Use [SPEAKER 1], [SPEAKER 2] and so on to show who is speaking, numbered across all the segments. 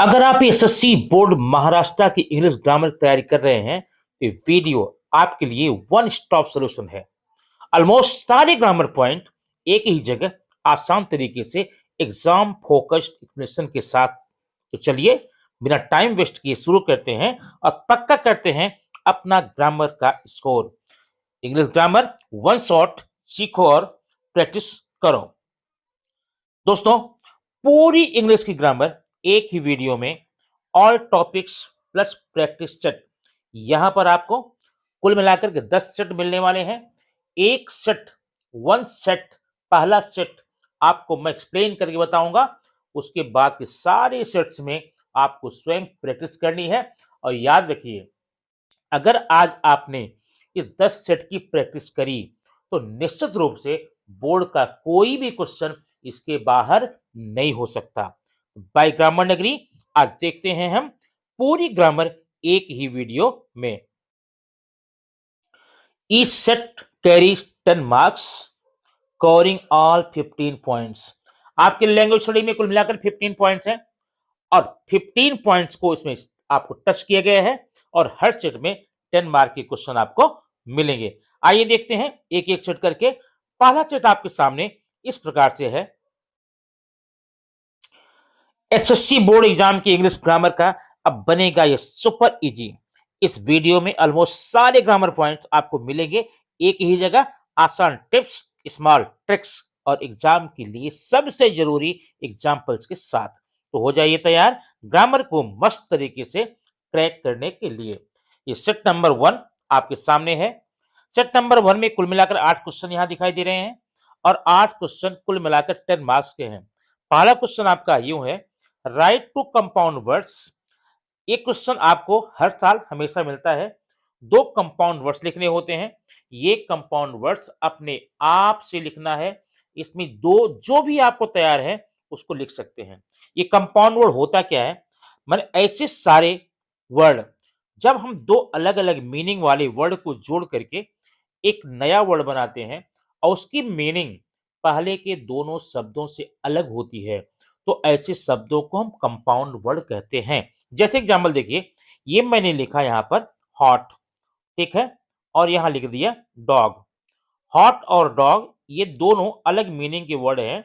[SPEAKER 1] अगर आप SSC board Maharashtra की इंग्लिश ग्रामर की तैयारी कर रहे हैं तो ये वीडियो आपके लिए वन स्टॉप सॉल्यूशन है। ऑलमोस्ट सारे ग्रामर पॉइंट एक ही जगह आसान तरीके से एग्जाम फोकस्ड एक्सप्लेनेशन के साथ। तो चलिए बिना टाइम वेस्ट किए शुरू करते हैं और पक्का करते हैं अपना ग्रामर का score. English grammar one shot सीखो और प्रैक्टिस करो। दोस्तों, पूरी इंग्लिश की ग्रामर एक ही वीडियो में, all topics plus practice set. यहां पर आपको कुल मिलाकर के 10 सेट मिलने वाले हैं। एक सेट, वन सेट, पहला सेट आपको मैं एक्सप्लेन करके बताऊंगा। उसके बाद के सारे सेट्स में आपको स्वयं प्रैक्टिस करनी है। और याद रखिए, अगर आज आपने इस 10 सेट की प्रैक्टिस करी तो निश्चित रूप से बोर्ड का कोई भी क्वेश्चन इसके बाहर नहीं हो सकता। बाय ग्रामर नगरी आज देखते हैं हम पूरी ग्रामर एक ही वीडियो में। Each set carries 10 marks covering all 15 points. आपके लैंग्वेज स्टडी में कुल मिलाकर 15 पॉइंट्स हैं और 15 पॉइंट्स को इसमें आपको टच किया गया है और हर सेट में 10 मार्क के क्वेश्चन आपको मिलेंगे। आइए देखते हैं एक एक सेट करके। पहला सेट आपके सामने इस प्रकार से है। एसएससी बोर्ड एग्जाम की इंग्लिश ग्रामर का अब बनेगा ये सुपर इजी। इस वीडियो में ऑलमोस्ट सारे ग्रामर पॉइंट्स आपको मिलेंगे एक ही जगह, आसान टिप्स, स्मॉल ट्रिक्स और एग्जाम के लिए सबसे जरूरी एग्जाम्पल्स के साथ। तो हो जाइए तैयार ग्रामर को मस्त तरीके से क्रैक करने के लिए। ये सेट नंबर 1 आपके सामने है। सेट नंबर 1 में कुल मिलाकर 8 क्वेश्चन यहां दिखाई दे रहे हैं और 8 क्वेश्चन कुल मिलाकर 10 मार्क्स के हैं। पहला क्वेश्चन आपका यूं है, राइट टू कंपाउंड वर्ड्स। ये क्वेश्चन आपको हर साल हमेशा मिलता है। 2 कंपाउंड वर्ड्स लिखने होते हैं। ये कंपाउंड वर्ड्स अपने आप से लिखना है। इसमें दो जो भी आपको तैयार है उसको लिख सकते हैं। ये कंपाउंड वर्ड होता क्या है, माने ऐसे सारे वर्ड जब हम दो अलग अलग मीनिंग वाले वर्ड को जोड़ करके एक नया वर्ड बनाते हैं और उसकी मीनिंग पहले के दोनों शब्दों से अलग होती है, तो ऐसे शब्दों को हम कंपाउंड वर्ड कहते हैं। जैसे एग्जांपल देखिए, ये मैंने लिखा यहाँ पर हॉट, ठीक है, और यहाँ लिख दिया डॉग। हॉट और डॉग ये दोनों अलग मीनिंग के वर्ड हैं।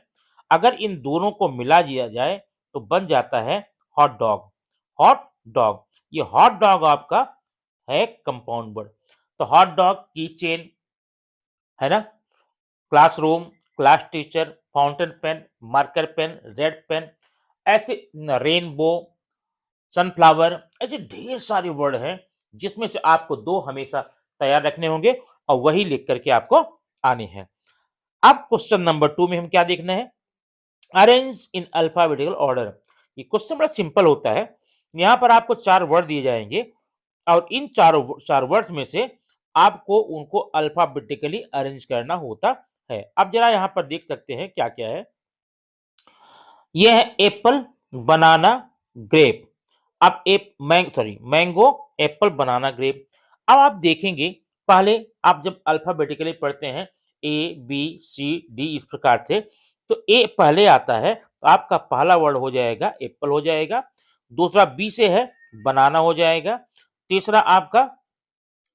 [SPEAKER 1] अगर इन दोनों को मिला दिया जाए तो बन जाता है हॉट डॉग। हॉट डॉग, ये हॉट डॉग आपका है कंपाउंड वर्ड। तो हॉट डॉग की चेन है ना, classroom, class teacher, fountain pen, marker pen, red pen, ऐसे रेनबो, सनफ्लावर, ऐसे ढेर सारे वर्ड हैं जिसमें से आपको दो हमेशा तैयार रखने होंगे और वही लिख करके आपको आने हैं। अब क्वेश्चन नंबर 2 में हम क्या देखना है, अरेंज इन अल्फाबेटिकल ऑर्डर। ये क्वेश्चन बड़ा सिंपल होता है। यहाँ पर आपको 4 वर्ड दिए जाएंगे और इन चार वर्ड्स में से आपको उनको अल्फाबेटिकली अरेंज करना होता है। अब जरा यहाँ पर देख सकते हैं क्या क्या है। यह है एप्पल, बनाना, ग्रेप। अब मैंगो, एप्पल, बनाना, ग्रेप। अब आप देखेंगे, पहले आप जब अल्फाबेटिकली पढ़ते हैं ए बी सी डी इस प्रकार से, तो ए पहले आता है तो आपका पहला वर्ड हो जाएगा एप्पल हो जाएगा। दूसरा बी से है बनाना हो जाएगा। तीसरा आपका,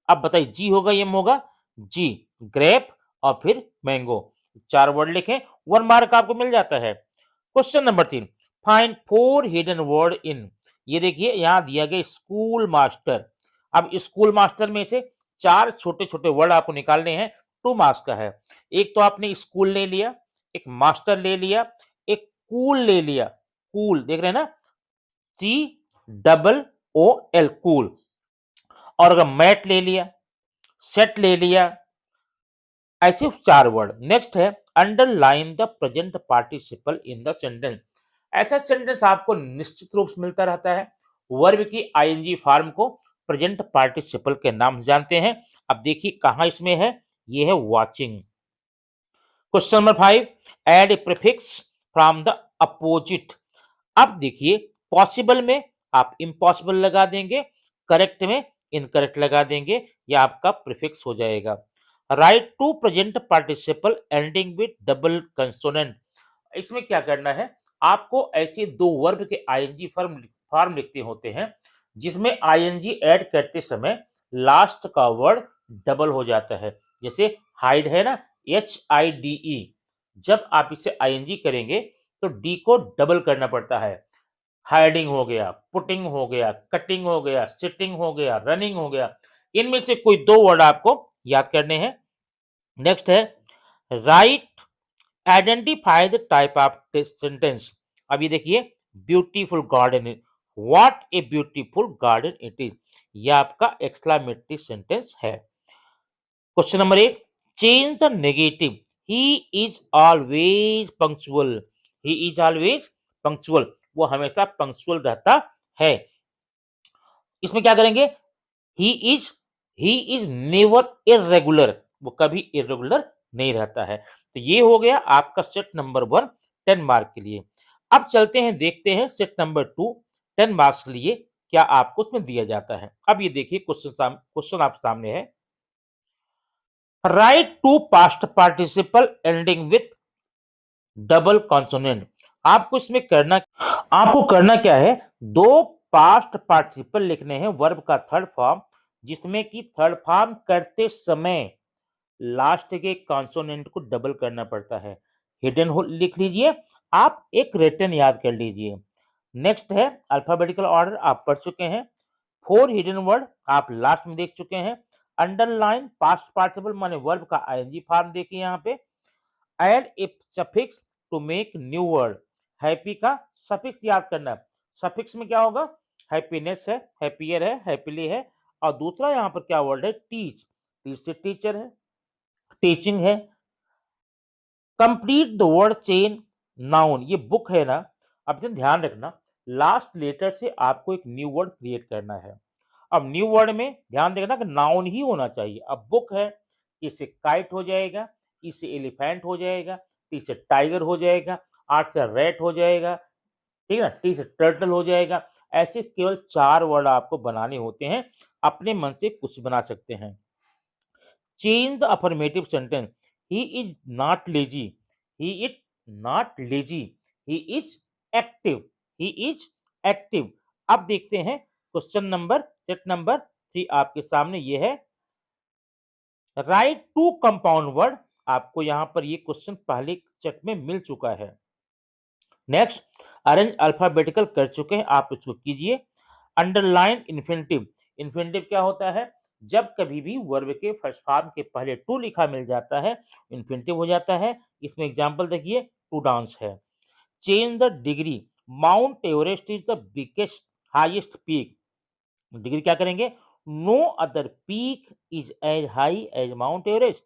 [SPEAKER 1] अब बताइए जी होगा एम होगा, जी ग्रेप और फिर मैंगो। 4 वर्ड लिखें, 1 मार्क आपको मिल जाता है। Question number 3, find 4 hidden word in. ये देखिए यहां दिया गया स्कूल मास्टर। अब स्कूल मास्टर में से 4 छोटे छोटे वर्ड आपको निकालने हैं, 2 मार्क्स का है। एक तो आपने स्कूल ले लिया, एक मास्टर ले लिया, एक कूल ले लिया। कूल देख रहे हैं ना, C double O L, cool. और अगर मैट ले लिया, सेट ले लिया, ऐसे 4 वर्ड। नेक्स्ट है underline the present participle in the sentence. ऐसा सेंटेंस आपको निश्चित रूप से मिलता रहता है। वर्ब की आईएनजी फॉर्म को प्रेजेंट पार्टिसिपल के नाम से जानते हैं। अब देखिए कहां इसमें है, ये है watching. Question number 5, add a prefix from the opposite. अब देखिए पॉसिबल में आप इम्पॉसिबल लगा देंगे, करेक्ट में इनकरेक्ट लगा देंगे, या आपका प्रीफिक्स हो जाएगा। Write two present participle ending with double consonant. इसमें क्या करना है, आपको ऐसे 2 वर्ब के आईएनजी फॉर्म लिखते होते हैं जिसमें आईएनजी ऐड करते समय लास्ट का वर्ड डबल हो जाता है। जैसे हाइड है ना, HIDE, जब आप इसे आईएनजी करेंगे तो डी को डबल करना पड़ता है। हाइडिंग हो गया, पुटिंग हो गया, कटिंग हो गया, सिटिंग हो गया, रनिंग हो गया। इनमें से कोई 2 वर्ड आपको याद करने हैं। नेक्स्ट है right, identify the type of sentence. अब ये देखिए, beautiful garden, what a beautiful garden it is, ये आपका एक्सक्लेमेटरी सेंटेंस है। Question number 8, change the negative, he is always punctual, he is always punctual, वो हमेशा पंक्चुअल रहता है। इसमें क्या करेंगे, he is, he is never irregular, वो कभी इर्रेगुलर नहीं रहता है। तो ये हो गया आपका सेट नंबर 1 10 मार्क के लिए। अब चलते हैं, देखते हैं सेट नंबर 2 10 मार्क्स के लिए क्या आपको उसमें दिया जाता है। अब ये देखिए क्वेश्चन आप सामने है, write two past participle ending with double consonant. आपको इसमें करना क्या है, 2 पास्ट पार्टिसिपल लिखने हैं वर्ब का थर्ड फॉर्म, जिसमें कि थर्ड फॉर्म करते समय लास्ट के कॉन्सोनेंट को डबल करना पड़ता है। हिडन लिख लीजिए, आप एक रिटन याद कर लीजिए। नेक्स्ट है अल्फाबेटिकल ऑर्डर, आप पढ़ चुके हैं। 4 हिडन वर्ड आप लास्ट में देख चुके हैं। अंडरलाइन पास्ट पार्टिसिपल माने वर्ब का आईएनजी फॉर्म देखिए यहाँ पे। Add a suffix to make new word, happy का सफिक्स याद करना है। सफिक्स में क्या होगा, हैप्पीनेस है, हैप्पियर है, हैप्पीली है, और दूसरा यहाँ पर क्या वर्ड है, टीच, टीच से टीचर है, टीचिंग है। Complete the word chain noun, ये बुक है ना, अब ध्यान रखना लास्ट लेटर से आपको एक न्यू वर्ड क्रिएट करना है। अब न्यू वर्ड में ध्यान देना कि नाउन ही होना चाहिए। अब बुक है, इससे काइट हो जाएगा, इससे एलिफेंट हो जाएगा, टी से टाइगर हो जाएगा, आर से रेट हो जाएगा, ठीक है ना, टी से टर्टल हो जाएगा। ऐसे केवल 4 वर्ड आपको बनाने होते हैं, अपने मन से कुछ बना सकते हैं। Change the affirmative sentence, he is not lazy, he is not lazy, he is active, he is active. अब देखते हैं क्वेश्चन नंबर सेट नंबर 3 आपके सामने ये है, राइट टू कंपाउंड वर्ड। आपको यहां पर ये क्वेश्चन पहले सेट में मिल चुका है। नेक्स्ट अरेंज अल्फाबेटिकल कर चुके हैं, आप इसको कीजिए। अंडरलाइन इन्फिनिटिव, इन्फिनिटिव क्या होता है, जब कभी भी वर्ब के फर्स्ट फॉर्म के पहले टू लिखा मिल जाता है इन्फिनिटिव हो जाता है। इसमें एग्जांपल देखिए, टू डांस है। Change the degree, Mount Everest is the biggest highest peak, degree क्या करेंगे, no other peak is as high as Mount Everest.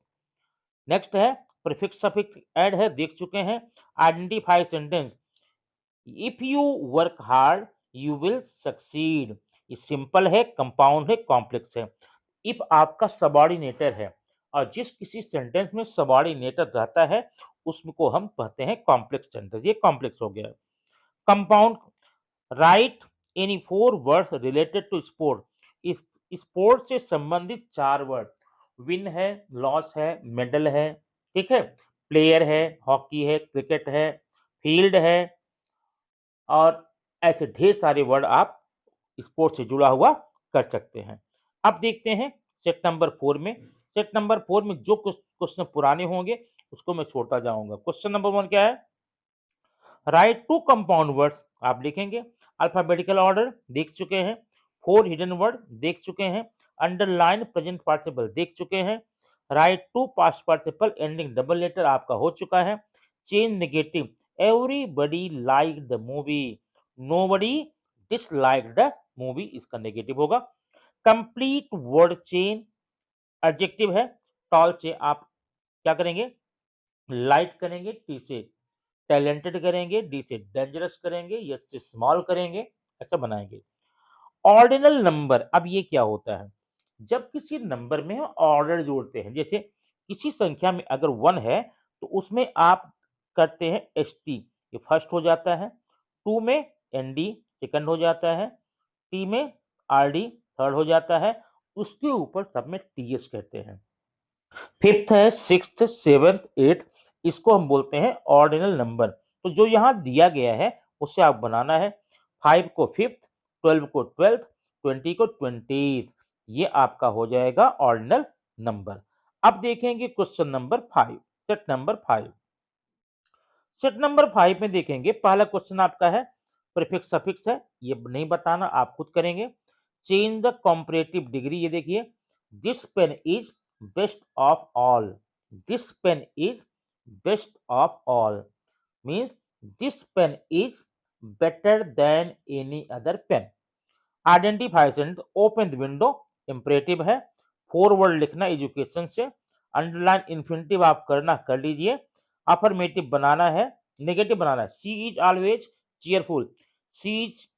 [SPEAKER 1] Next है प्रीफिक्स सफिक्स ऐड है, देख चुके हैं। Identify sentence, if you work hard you will succeed, ये simple है, compound है, कॉम्प्लेक्स है। इफ आपका सबऑर्डिनेटर है, और जिस किसी सेंटेंस में सबऑर्डिनेटर रहता है उसको हम कहते हैं कॉम्प्लेक्स सेंटेंस, ये कॉम्प्लेक्स हो गया। Compound, write any 4 words related to sport, इस स्पोर्ट से संबंधित 4 वर्ड, विन है, लॉस है, मेडल है, ठीक है, प्लेयर है, हॉकी है, क्रिकेट है, फील्ड है, और ऐसे ढेर सारे वर्ड आप स्पोर्ट्स से जुड़ा हुआ कर सकते हैं। अब देखते हैं सेट नंबर 4 में। सेट नंबर 4 में जो क्वेश्चन पुराने होंगे उसको मैं छोड़ता जाऊंगा। क्वेश्चन नंबर 1 क्या है, राइट टू कंपाउंड वर्ड्स, आप लिखेंगे। अल्फाबेटिकल ऑर्डर देख चुके हैं। 4 हिडन वर्ड देख चुके हैं। अंडरलाइन प्रेजेंट पार्टिसिपल देख चुके हैं। Write two past participle ending double letter आपका हो चुका है। Change negative, everybody like the movie, nobody dislike the movie, इसका नेगेटिव होगा। कंप्लीट वर्ड चेन, एडजेक्टिव है, टॉल से आप क्या करेंगे, लाइट करेंगे, टी से टैलेंटेड करेंगे, डी से डेंजरस करेंगे, एस से स्मॉल करेंगे, ऐसा बनाएंगे। ऑर्डिनल नंबर, अब ये क्या होता है, जब किसी नंबर में ऑर्डर जोड़ते हैं, जैसे किसी संख्या में अगर 1 है तो उसमें आप करते हैं एस टी, ये फर्स्ट हो जाता है। 2 में एन डी सेकंड हो जाता है। टी में आर डी थर्ड हो जाता है। उसके ऊपर सब में टी एस कहते हैं। फिफ्थ है, सिक्स्थ, सेवंथ, एट्थ, इसको हम बोलते हैं ऑर्डिनल नंबर। तो जो यहाँ दिया गया है उससे आप बनाना है। 5 को फिफ्थ, 12 को 12th, 20 को 20th, ये आपका हो जाएगा ऑर्डिनल नंबर। अब देखेंगे question number 5, set number 5। Set number 5 में देखेंगे पहला क्वेश्चन आपका है प्रीफिक्स सफिक्स है, ये नहीं बताना, आप खुद करेंगे। चेंज द कंपैरेटिव डिग्री, ये देखिए, this pen is best of all, this pen is best of all means this pen is better than any other pen. Identify sentence, open the window imperative है, forward लिखना education से, underline infinitive आप करना कर लीजिए, affirmative बनाना है, negative बनाना है, she is always cheerful, she is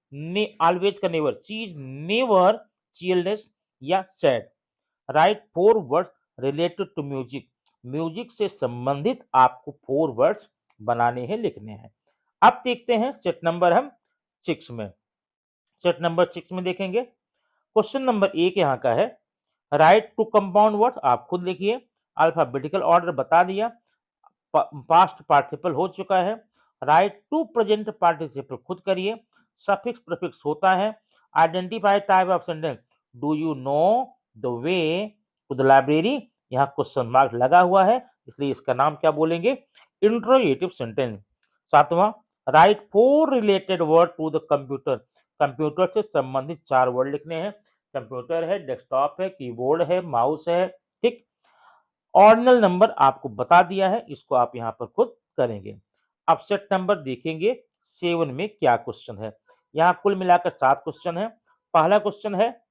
[SPEAKER 1] always का never, she is never cheerless या sad. Write 4 words related to music, music से संबंधित आपको 4 वर्ड्स बनाने हैं, लिखने हैं। अब देखते हैं सेट नंबर हम 6 में। सेट नंबर 6 में देखेंगे क्वेश्चन नंबर 1 यहाँ का है, राइट टू कंपाउंड वर्ड, आप खुद लिखिए, अल्फाबेटिकल ऑर्डर बता दिया, पास्ट पार्टिसिपल हो चुका है, राइट टू प्रेजेंट पार्टिसिपल खुद करिए, सफिक्स प्रीफिक्स होता है, identify type of sentence, do you know the way to the library, यहाँ क्वेश्चन मार्क लगा हुआ है इसलिए इसका नाम क्या बोलेंगे, इंट्रोगेटिव सेंटेंस। 7वां, write 4 related word to the computer, computer से संबंधित 4 वर्ड लिखने हैं, कंप्यूटर है, डेस्कटॉप है, कीबोर्ड है, माउस है, ठीक। ऑर्डिनल नंबर आपको बता दिया है, इसको आप यहाँ पर खुद करेंगे। अब सेट नंबर देखेंगे 7 में क्या क्वेश्चन है, यहाँ कुल मिलाकर 7 क्वेश्चन है। पहला क्वेश्चन है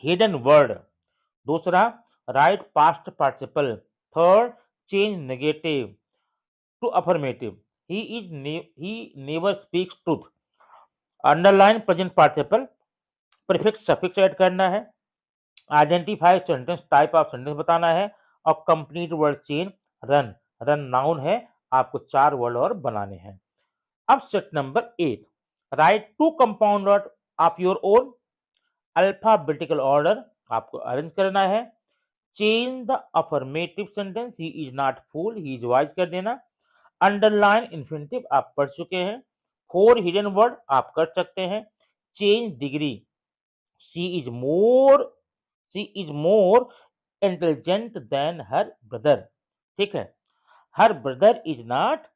[SPEAKER 1] हिडन वर्ड, दूसरा write past participle, third change negative to affirmative, he never speaks truth, underline present participle, prefix suffix add करना है, identify sentence type of sentence बताना है, और complete word chain, run, run noun है, आपको 4 word और बनाने हैं। अब set number 8, write two compound word of your own, alphabetical order आपको अरेंज करना है, change the affirmative sentence, he is not fool, he is wise कर देना, अंडरलाइन इन्फिनिटिव आप पढ़ चुके हैं, 4 हिडन वर्ड आप कर सकते हैं, change degree, she is more intelligent than her brother, ठीक है, her brother is not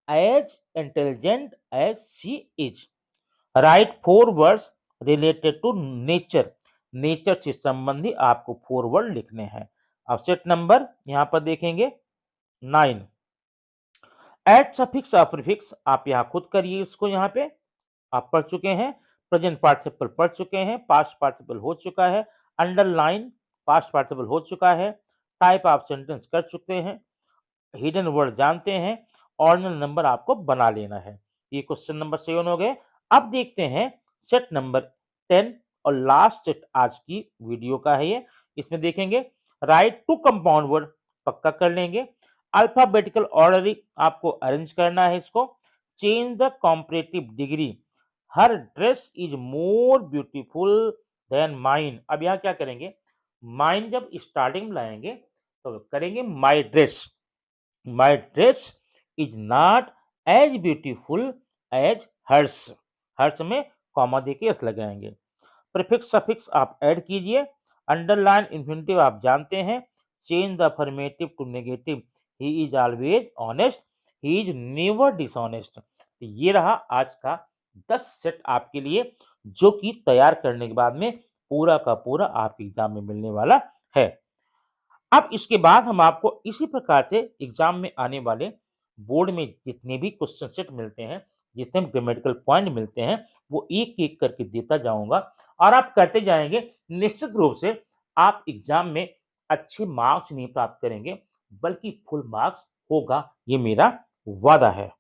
[SPEAKER 1] as intelligent as she is. Write 4 words related to nature, nature से संबंधी आपको 4 वर्ड लिखने हैं। अब सेट नंबर यहां पर देखेंगे 9, एड सफिक्स और प्रीफिक्स आप यहाँ खुद करिए, इसको यहाँ पे आप पढ़ चुके हैं, प्रेजेंट पार्टिसिपल पढ़ चुके हैं, पास्ट पार्टिसिपल हो चुका है, अंडरलाइन पास्ट पार्टिसिपल हो चुका है, टाइप ऑफ सेंटेंस कर चुके हैं, हिडन वर्ड जानते हैं, ऑर्डिनल नंबर आपको बना लेना है। ये क्वेश्चन नंबर 7 हो गए। अब देखते हैं सेट नंबर 10 और लास्ट सेट आज की वीडियो का है ये, इसमें देखेंगे राइट टू कंपाउंड वर्ड पक्का कर लेंगे, अल्फाबेटिकल ऑर्डर आपको अरेंज करना है इसको, change the comparative degree, her dress is more beautiful then mine. अब यहाँ क्या करेंगे, माइन जब स्टार्टिंग में लाएंगे तो करेंगे my dress, my dress is not as beautiful as hers, hers में कॉमा देके एस लगाएंगे, प्रीफिक्स सफिक्स आप ऐड कीजिए, अंडरलाइन इन्फिनिटिव आप जानते हैं, change the affirmative to negative, he is always honest, he is never dishonest. ये रहा आज का 10 सेट आपके लिए, जो कि तैयार करने के बाद में पूरा का पूरा आपके एग्जाम में मिलने वाला है। अब इसके बाद हम आपको इसी प्रकार से एग्जाम में आने वाले बोर्ड में जितने भी क्वेश्चन सेट मिलते हैं, जितने ग्रामेटिकल पॉइंट मिलते हैं, वो एक एक करके देता जाऊंगा और आप करते जाएंगे। निश्चित रूप से आप एग्जाम में अच्छे मार्क्स नहीं प्राप्त करेंगे, बल्कि फुल मार्क्स होगा, ये मेरा वादा है।